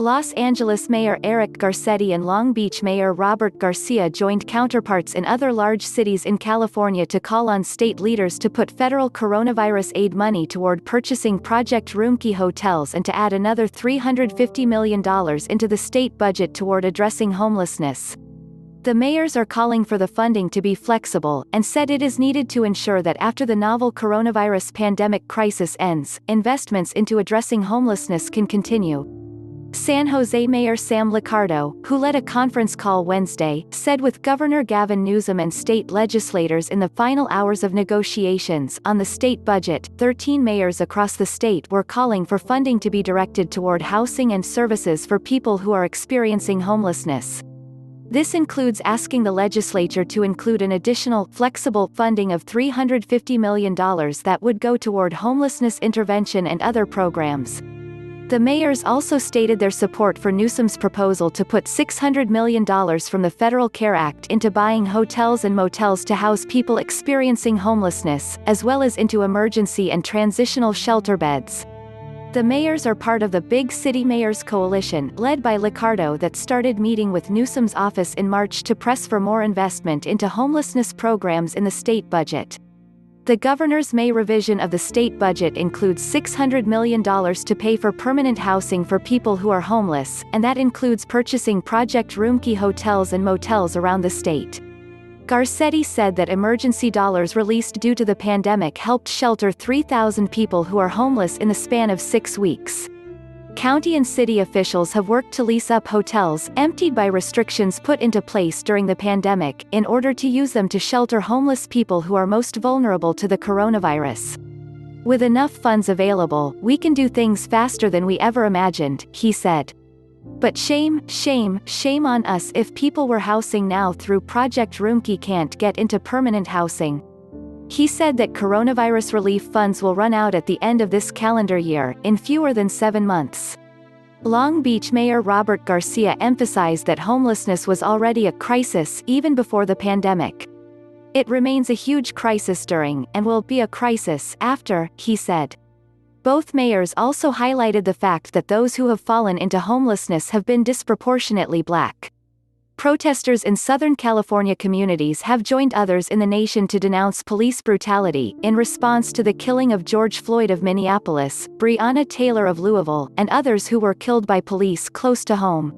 Los Angeles Mayor Eric Garcetti and Long Beach Mayor Robert Garcia joined counterparts in other large cities in California to call on state leaders to put federal coronavirus aid money toward purchasing Project Roomkey hotels and to add another $350 million into the state budget toward addressing homelessness. The mayors are calling for the funding to be flexible, and said it is needed to ensure that after the novel coronavirus pandemic crisis ends, investments into addressing homelessness can continue. San Jose Mayor Sam Liccardo, who led a conference call Wednesday, said with Governor Gavin Newsom and state legislators in the final hours of negotiations on the state budget, 13 mayors across the state were calling for funding to be directed toward housing and services for people who are experiencing homelessness. This includes asking the legislature to include an additional, flexible funding of $350 million that would go toward homelessness intervention and other programs. The mayors also stated their support for Newsom's proposal to put $600 million from the Federal Care Act into buying hotels and motels to house people experiencing homelessness, as well as into emergency and transitional shelter beds. The mayors are part of the Big City Mayors Coalition, led by Liccardo, that started meeting with Newsom's office in March to press for more investment into homelessness programs in the state budget. The governor's May revision of the state budget includes $600 million to pay for permanent housing for people who are homeless, and that includes purchasing Project Roomkey hotels and motels around the state. Garcetti said that emergency dollars released due to the pandemic helped shelter 3,000 people who are homeless in the span of 6 weeks. County and city officials have worked to lease up hotels emptied by restrictions put into place during the pandemic, in order to use them to shelter homeless people who are most vulnerable to the coronavirus. With enough funds available, we can do things faster than we ever imagined, he said. But shame, shame, shame on us if people we're housing now through Project Roomkey can't get into permanent housing. He said that coronavirus relief funds will run out at the end of this calendar year, in fewer than 7 months. Long Beach Mayor Robert Garcia emphasized that homelessness was already a crisis even before the pandemic. It remains a huge crisis during, and will be a crisis after, he said. Both mayors also highlighted the fact that those who have fallen into homelessness have been disproportionately Black. Protesters in Southern California communities have joined others in the nation to denounce police brutality, in response to the killing of George Floyd of Minneapolis, Breonna Taylor of Louisville, and others who were killed by police close to home.